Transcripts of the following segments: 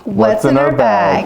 What's in our bag?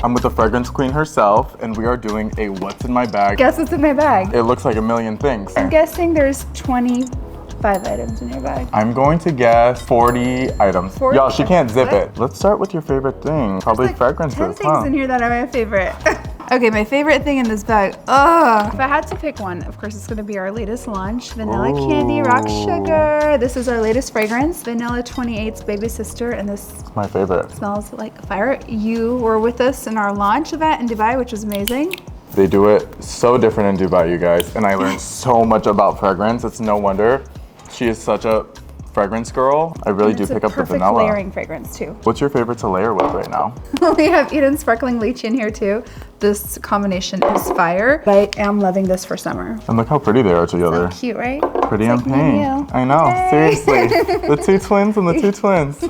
I'm with the fragrance queen herself, and we are doing a what's in my bag. Guess what's in my bag? It looks like a million things. I'm guessing there's 25 items in your bag. I'm going to guess 40 items. 40? Y'all, she can't zip it. Let's start with your favorite thing. Probably There's like fragrances, 10 things in here that are my favorite. Okay, my favorite thing in this bag. If I had to pick one, of course it's gonna be our latest launch, Vanilla Candy Rock Sugar. This is our latest fragrance, Vanilla 28's baby sister, and this My favorite. smells like fire. You were with us in our launch event in Dubai, which was amazing. They do it so different in Dubai, you guys, and I learned so much about fragrance. It's no wonder she is such a fragrance girl. I really do pick up the vanilla. It's a layering fragrance too. What's your favorite to layer with right now? We have Eden Sparkling Lychee in here too. This combination is fire, but I am loving this for summer. And look how pretty they are together. So cute, right? Pretty It's and like me pink. and you. I know, Yay. seriously. The two twins and the two twins.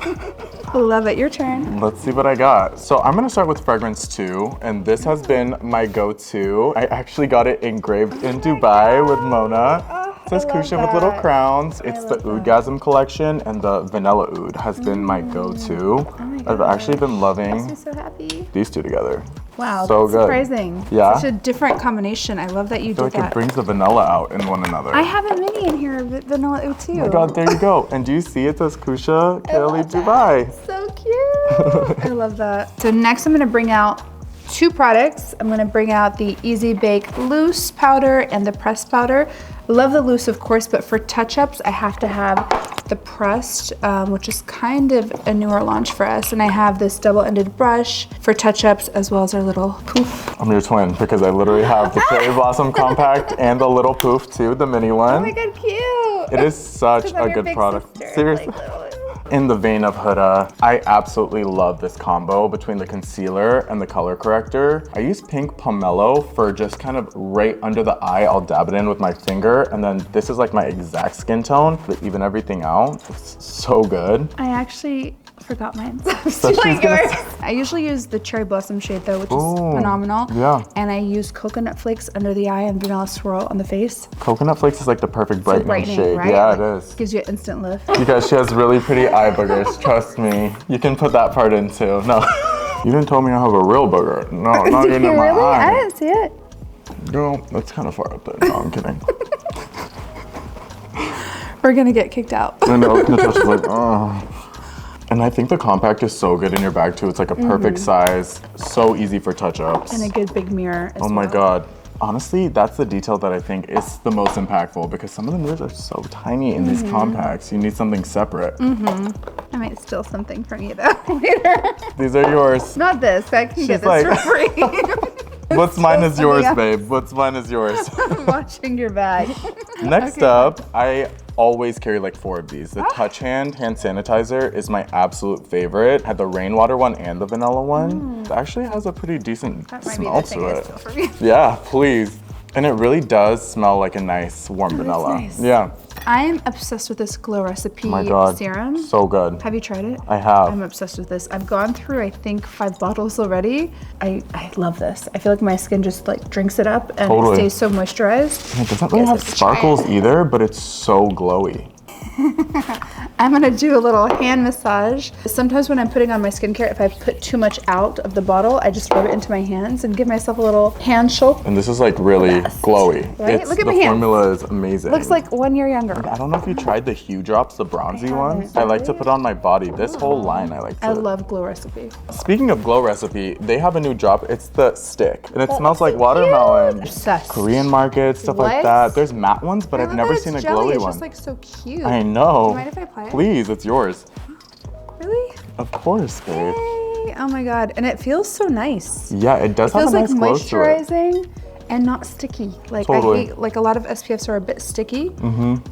Love it, your turn. Let's see what I got. So I'm gonna start with fragrance 2, and this has been my go-to. I actually got it engraved in Dubai with Mona. It says I love Koosha with little that. crowns. It's the Oudgasm collection, and the Vanilla Oud has been my go-to. I've actually been loving I'm so happy. these two together. Wow, So that's good. surprising. Yeah? Such a different combination. I love that you I feel did like it that. brings the vanilla out in one another. I have a mini in here, Vanilla Oud too. Oh my god, there you go. And do you see it says Koosha, KAYALI, Dubai? So cute. I love that. So next I'm gonna bring out 2 products. I'm gonna bring out the Easy Bake Loose Powder and the Pressed Powder. Love the loose, of course, but for touch-ups, I have to have the pressed, which is kind of a newer launch for us. And I have this double-ended brush for touch-ups, as well as our little poof. I'm your twin because I literally have the Cherry Blossom Compact and the little poof too, the mini one. Oh my god, cute. It is such I'm a your good big product. sister, Seriously. like, literally. In the vein of Huda, I absolutely love this combo between the concealer and the color corrector. I use pink pomelo for just kind of right under the eye. I'll dab it in with my finger, and then this is like my exact skin tone, but even everything out. It's so good. I actually forgot mine. So she's gonna- I usually use the Cherry Blossom shade though, which Ooh, is phenomenal. yeah. And I use coconut flakes under the eye and vanilla swirl on the face. Coconut Flakes is like the perfect brightening shade. right? Yeah, Like, it is. Gives you an instant lift. You guys, she has really pretty eye boogers, trust me. You can put that part in too. No. You didn't tell me I have a real booger. No, not even in my Really? I eye. didn't see it. Girl, that's kind of far up there. No, I'm kidding. We're gonna get kicked out. I know, Natasha's like, oh. And I think the compact is so good in your bag too. It's like a perfect size, so easy for touch-ups. And a good big mirror as Oh my well. God. Honestly, that's the detail that I think is the most impactful because some of the mirrors are so tiny in these compacts. You need something separate. I might steal something from you though later. These are yours. Not this, I can get She's this like- for free. What's mine is yours, something else. babe. What's mine is yours. I'm watching your bag. Next up, I always carry like 4 of these. The Touch hand sanitizer is my absolute favorite. I had the rainwater one and the vanilla one. It actually has a pretty decent That might be smell the thing to I it. steal from you. Yeah, please. And it really does smell like a nice warm vanilla. nice. Yeah. I'm obsessed with this Glow Recipe Oh my God. serum. So good. Have you tried it? I have. I'm obsessed with this. I've gone through, I think, 5 bottles already. I love this. I feel like my skin just like drinks it up and Totally. it stays so moisturized. It doesn't really Guys have have to try sparkles either, but it's so glowy. I'm gonna do a little hand massage. Sometimes when I'm putting on my skincare, if I put too much out of the bottle, I just rub it into my hands and give myself a little hand shake. And this is like really glowy. Right? Look at the my hands. formula is amazing. Looks like 1 year younger. I don't know if you tried the Hue Drops, the bronzy ones. I like to put on my body. This whole line I like to. I love Glow Recipe. Speaking of Glow Recipe, they have a new drop. It's the stick. And it That smells looks like so watermelon. cute. Obsessed. Korean market, stuff like What? that. There's matte ones, but I I've love never that seen a it's jelly. glowy It's one. just like so cute. I know. Do you mind if I apply it? Please, it's yours. Really? Of course, babe. Yay. Oh my God. And it feels so nice. Yeah, it does have Feels a like nice glow to it. moisturizing and not sticky. Like Totally. I hate, like a lot of SPFs are a bit sticky,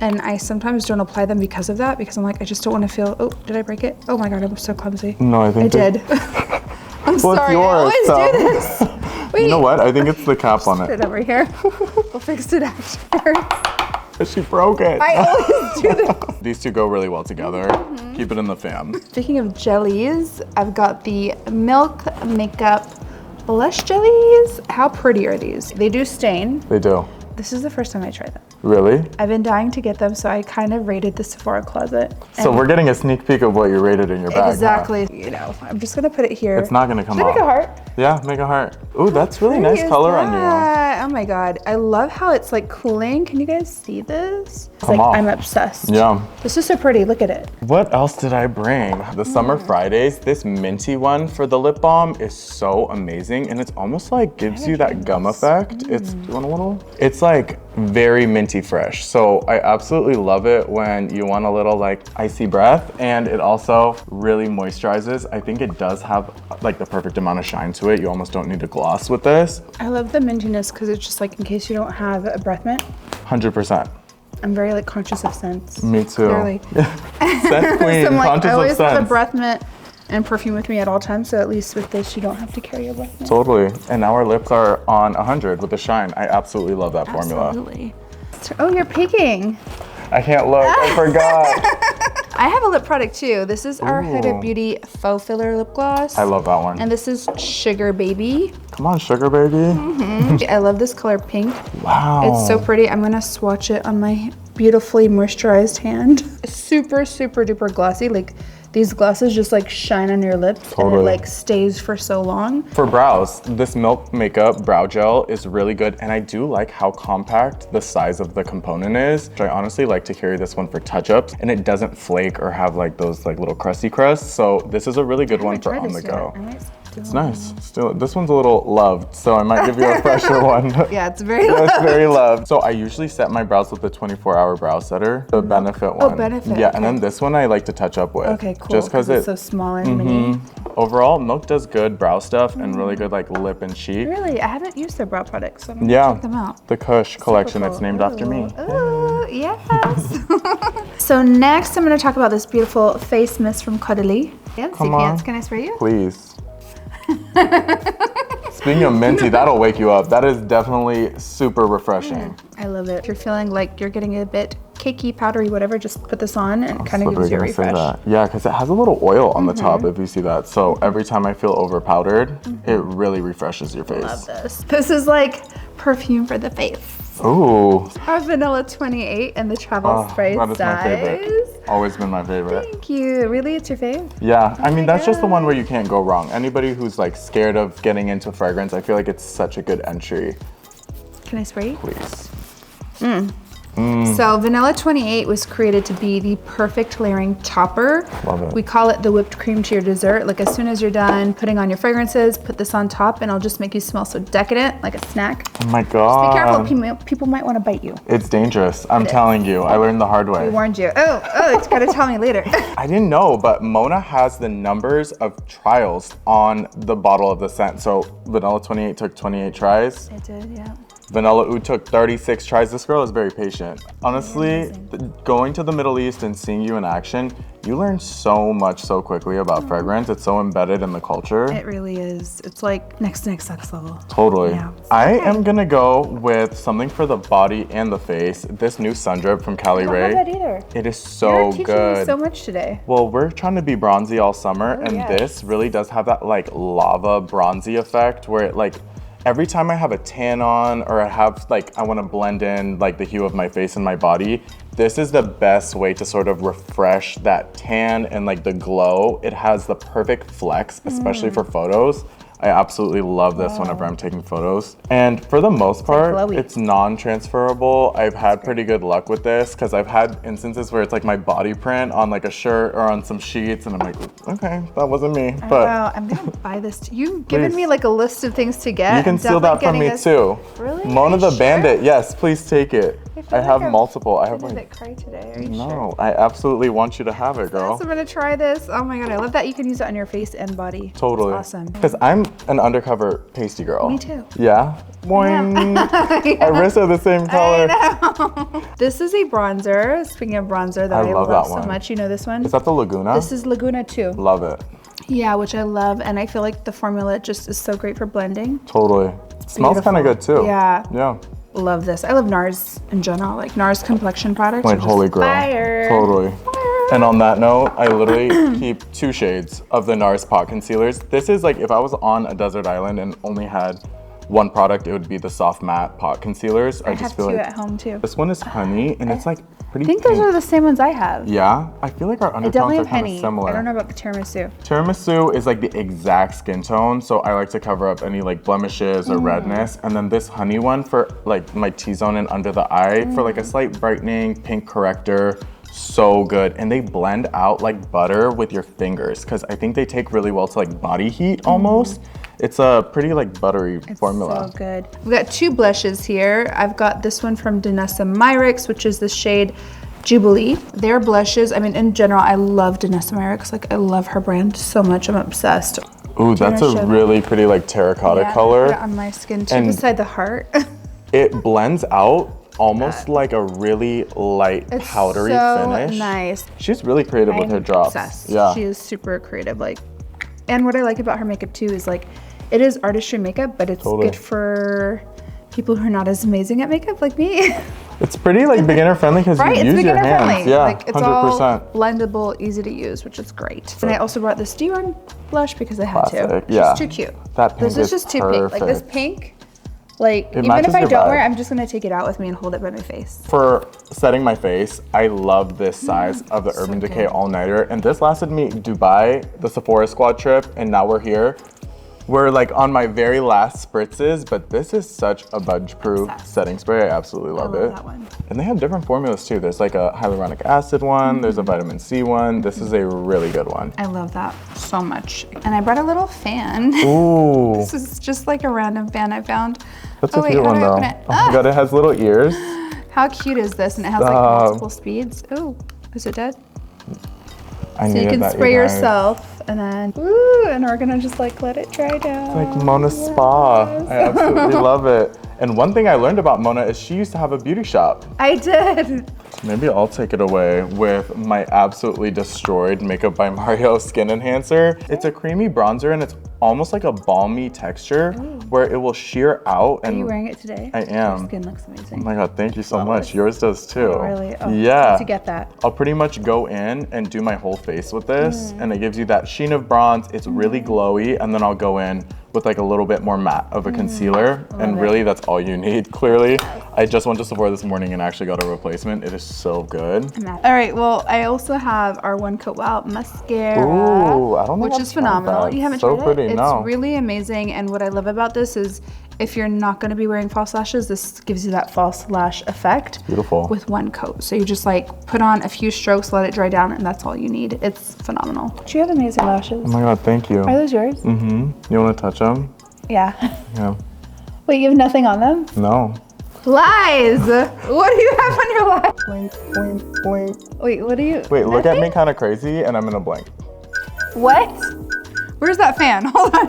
and I sometimes don't apply them because of that, because I'm like, I just don't want to feel, oh, did I break it? Oh my God, I'm so clumsy. No, I I think they- did. I'm Well, it's sorry, yours, I so- always do this. Wait, You know what? I think it's the cap on put it. it over here. We'll fix it afterwards. She broke it. I always do this. These two go really well together. Keep it in the fam. Speaking of jellies, I've got the Milk Makeup Blush Jellies. How pretty are these? They do stain. They do. This is the first time I tried them. Really? I've been dying to get them, so I kind of raided the Sephora closet. So we're getting a sneak peek of what you rated in your bag. Exactly. Huh? You know, I'm just gonna put it here. It's not gonna come Should I off. make a heart? Yeah, make a heart. Ooh, that's really Pretty nice is color on that? Oh my god, I love how it's like cooling. Can you guys see this? It's Come like off. I'm obsessed. Yeah. This is so pretty. Look at it. What else did I bring? The Summer Fridays. This minty one for the lip balm is so amazing, and it's almost like gives you that gum effect. It's, do you want a little? It's like very minty fresh. So I absolutely love it when you want a little like icy breath, and it also really moisturizes. I think it does have like the perfect amount of shine to it. You almost don't need a gloss with this. I love the mintiness because it's just like in case you don't have a breath mint. 100%. I'm very like conscious of scents. Me too. Clearly. Scent queen, So I'm like, conscious I of always have a scents. breath mint and perfume with me at all times, so at least with this you don't have to carry a breath mint. Totally. And now our lips are on 100 with the shine. I absolutely love that formula. Absolutely. Oh, you're peeking. I can't look. I forgot. I have a lip product too. This is our Ooh. Huda Beauty Faux Filler Lip Gloss. I love that one. And this is Sugar Baby. Come on, sugar baby. I love this color pink. Wow. It's so pretty. I'm gonna swatch it on my beautifully moisturized hand. Super, super duper glossy. Like these glosses just like shine on your lips and Totally. it like stays for so long. For brows, this Milk Makeup Brow Gel is really good, and I do like how compact the size of the component is. I honestly like to carry this one for touch-ups, and it doesn't flake or have like those like little crusty crusts. So this is a really good one for on the go. It's nice. Still, this one's a little loved, so I might give you a fresher one. Yeah, it's very Yeah, loved. it's very loved. So I usually set my brows with the 24-hour brow setter, the Benefit one. Oh, Benefit, Yeah, okay. and then this one I like to touch up with. Okay, cool. Just because it's so small and mini. overall, Milk does good brow stuff and really good like lip and cheek. Really, I haven't used their brow products, so I'm gonna Yeah, check them out. the Kush collection. Cool. It's named after me. Ooh, yes. So next, I'm gonna talk about this beautiful face mist from KAYALI. Fancy Come on. pants. Can I spray you? Please. Speaking of minty, that'll wake you up. That is definitely super refreshing. I love it. If you're feeling like you're getting a bit cakey, powdery, whatever, just put this on and it kind of So gives you a we're gonna say refresh. that. Yeah, because it has a little oil on the top if you see that. So every time I feel over powdered, it really refreshes your face. Love this. This is like perfume for the face. Ooh. Our Vanilla 28 and the travel spray that is my size. favorite. Always been my favorite. Thank you. Really, it's your fave? Yeah, I mean, my that's just the one God. where you can't go wrong. Anybody who's like scared of getting into fragrance, I feel like it's such a good entry. Can I spray you? Please. So Vanilla 28 was created to be the perfect layering topper. Love it. We call it the whipped cream to your dessert. Like as soon as you're done putting on your fragrances, put this on top and it'll just make you smell so decadent, like a snack. Oh my Be God. careful, people might want to bite you. It's dangerous. I'm telling you. I learned the hard We way. warned you. Oh, it's gotta tell me later. I didn't know, but Mona has the numbers of trials on the bottle of the scent. So Vanilla 28 took 28 tries. It did, yeah. Vanilla Oud took 36 tries. This girl is very patient. Honestly, going to the Middle East and seeing you in action, you learn so much so quickly about fragrance. It's so embedded in the culture. It really is. It's like next level. Totally. Yeah. I am gonna go with something for the body and the face. This new sun drip from Cali I don't Ray. have that either. It is You're so teaching good. me so much today. Well, we're trying to be bronzy all summer, and yes. this really does have that like lava bronzy effect where it like every time I have a tan on or I have like I want to blend in like the hue of my face and my body, this is the best way to sort of refresh that tan and like the glow. It has the perfect flex, especially for photos. I absolutely love this whenever I'm taking photos. And for the most part, glowy. it's non-transferable. I've had pretty good luck with this because I've had instances where it's like my body print on like a shirt or on some sheets and I'm like, okay, that wasn't me. But Wow, I'm gonna buy this. You've given Please. me like a list of things to get. you can I'm steal that from definitely me getting too. this. Really? Mona Are the you Bandit, sure? yes, please take it. feel I like have I'm multiple. I have I'm a like, bit cray today. Are you no, sure? I absolutely want you to have it, girl. Yes, I'm gonna try this. Oh my god, I love that you can use it on your face and body. Totally. It's awesome. Because I'm an undercover pasty girl. Me too. Yeah? Boing. Our wrists are the same color. This is a bronzer. Speaking of bronzer, that I I love love that so one. much. You know this one? Is that the Laguna? This is Laguna 2. Love it. Yeah, which I love, and I feel like the formula just is so great for blending. Totally. It smells kind of good too. Yeah. Yeah. Love this. I love NARS in general, like NARS complexion products. Like are just holy grail. Fire. Totally. And on that note, I literally keep 2 shades of the NARS pot concealers. This is like if I was on a desert island and only had one product, it would be the Soft Matte Pot Concealers. I have two at home too. This one is honey, and it's like pretty I think pink. those are the same ones I have. Yeah, I feel like our undertones are kind of similar. I don't know about the tiramisu. Tiramisu is like the exact skin tone, so I like to cover up any like blemishes or redness. And then this honey one for like my T-zone and under the eye for like a slight brightening, pink corrector. So good. And they blend out like butter with your fingers because I think they take really well to like body heat almost. It's a pretty like buttery formula. So good. We've got two blushes here. I've got this one from Danessa Myricks, which is the shade Jubilee. Their blushes, I mean, in general, I love Danessa Myricks. Like, I love her brand so much. I'm obsessed. Ooh, that's a really pretty like terracotta color. I put it on my skin too, beside the heart. It blends out almost like a really light powdery finish. Nice. She's really creative with her drops. Obsessed. Yeah. She is super creative. Like, and what I like about her makeup too is like, it is artistry makeup, but it's good for people who are not as amazing at makeup like me. It's pretty like beginner friendly because you use your hands. Friendly. Yeah, like, it's 100%. all blendable, easy to use, which is great. And I also brought this Dior blush because I had to. Yeah. It's too cute. That pink this is just too pink. Like this pink, like even if I don't wear it, I'm just gonna take it out with me and hold it by my face. For setting my face, I love this size of the Urban Decay All Nighter, and this lasted me Dubai, the Sephora squad trip, and now we're here. We're like on my very last spritzes, but this is such a budge-proof setting spray. I absolutely love it. That one. And they have different formulas too. There's like a hyaluronic acid one, there's a vitamin C one. This is a really good one. I love that so much. And I brought a little fan. Ooh. This is just like a random fan I found. That's a cute one though. Oh my god, it has little ears. How cute is this? And it has like multiple speeds. Ooh, is it dead? So you can spray yourself and then, ooh, and we're gonna just like let it dry down. It's like Mona Spa. I absolutely love it. And one thing I learned about Mona is she used to have a beauty shop. I did. Maybe I'll take it away with my absolutely destroyed Makeup by Mario Skin Enhancer. It's a creamy bronzer and it's almost like a balmy texture where it will sheer out. And are you wearing it today? I am. Your skin looks amazing. Oh my god, thank you so much. Yours does too. Oh, really? Oh, yeah. to get that. I'll pretty much go in and do my whole face with this and it gives you that sheen of bronze. It's really glowy, and then I'll go in with like a little bit more matte of a concealer, and really that's all you need. Clearly, I just went to Sephora this morning and actually got a replacement. It is so good. All right, well, I also have our One Coat Wow mascara, Ooh, I don't know, which is phenomenal. You haven't so tried pretty, it? no. It's really amazing, and what I love about this is if you're not going to be wearing false lashes, this gives you that false lash effect. Beautiful. With one coat. So you just like put on a few strokes, let it dry down, and that's all you need. It's phenomenal. Do you have amazing lashes? Oh my god, thank you. Are those yours? Mm-hmm. You want to touch them? Yeah. Yeah. Wait, you have nothing on them? No. Lies! What do you have on your lips? Blink, blink, blink. Wait, what do you? Wait, look at me kind of crazy, and I'm gonna blink. What? Where's that fan? Hold on.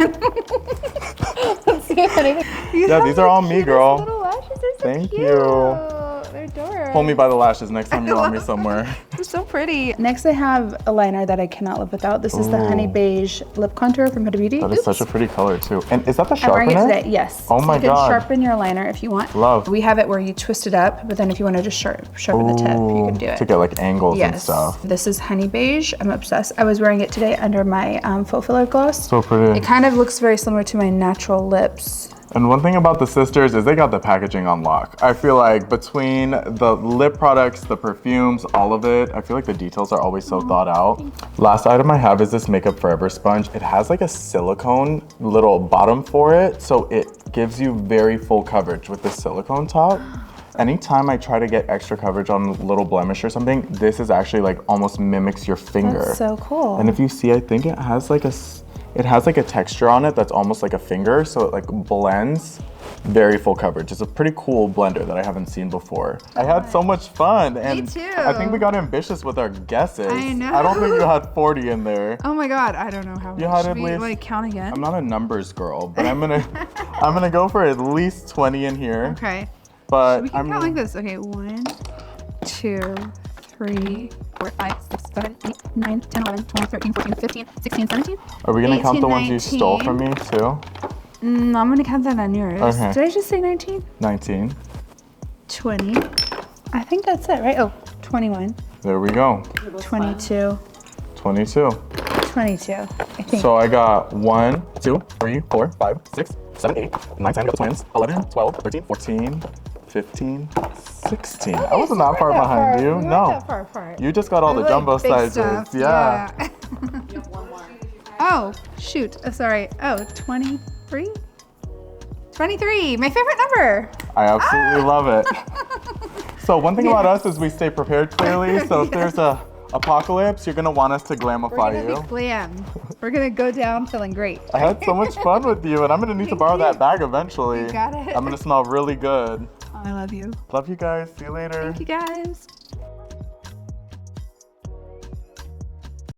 Let's see if anything. Yeah, these are all me, girl. Little lashes are so Thank cute. you. They're adorable. Hold me by the lashes next time you want me somewhere. They're so pretty. Next, I have a liner that I cannot live without. This is the Honey Beige Lip Contour from Huda Beauty. That is such a pretty color too. And is that the I'm wearing sharpener? it today, yes. Oh my so you god. can sharpen your liner if you want. Love. We have it where you twist it up, but then if you want to just sharpen the tip, you can do it. To get like angles and stuff. This is Honey Beige. I'm obsessed. I was wearing it today under my faux filler gloss. So pretty. It kind of looks very similar to my natural lips. And one thing about the sisters is they got the packaging on lock. I feel like between the lip products, the perfumes, all of it, I feel like the details are always so thought out. Last item I have is this Makeup Forever sponge. It has like a silicone little bottom for it, so it gives you very full coverage with the silicone top. Anytime I try to get extra coverage on a little blemish or something, this is actually like almost mimics your finger. That's so cool. And if you see, I think it has like a texture on it that's almost like a finger, so it like blends very full coverage. It's a pretty cool blender that I haven't seen before. I had so much fun, and Me too. I think we got ambitious with our guesses. I know. I don't think you had 40 in there. Oh my god, I don't know how You much. had Should at we least- like count again? I'm not a numbers girl, but I'm gonna go for at least 20 in here. Okay. But We can count like this. Okay, 1, 2, 3, 4, 5, 6, 7, 8, 9, 10, 11, 12, 13, 14, 15, 16, 17. are we gonna count the 18, ones you stole from 19. me too? I'm gonna count that on yours. Okay. Did I just say 19? 19. 20. I think that's it, right? Oh, 21, There we go. 22, 22. 22. I think. So I got 1, 2, 3, 4, 5, 6, 7, 8, 9, 10, got the twins. 11, 12, 13, 14, 15, 16. I wasn't that far behind you. We weren't No. that far apart. You just got all the Really jumbo big sizes. stuff. Yeah. Oh, shoot. Oh, sorry. Oh, 23? 23, my favorite number. I absolutely love it. So one thing about us is we stay prepared clearly. So if there's a apocalypse, you're gonna want us to glamify We're gonna you. be glam. We're gonna go down feeling great. I had so much fun with you, and I'm gonna need to borrow that bag eventually. You got it. I'm gonna smell really good. I love you. Love you guys. See you later. Thank you guys.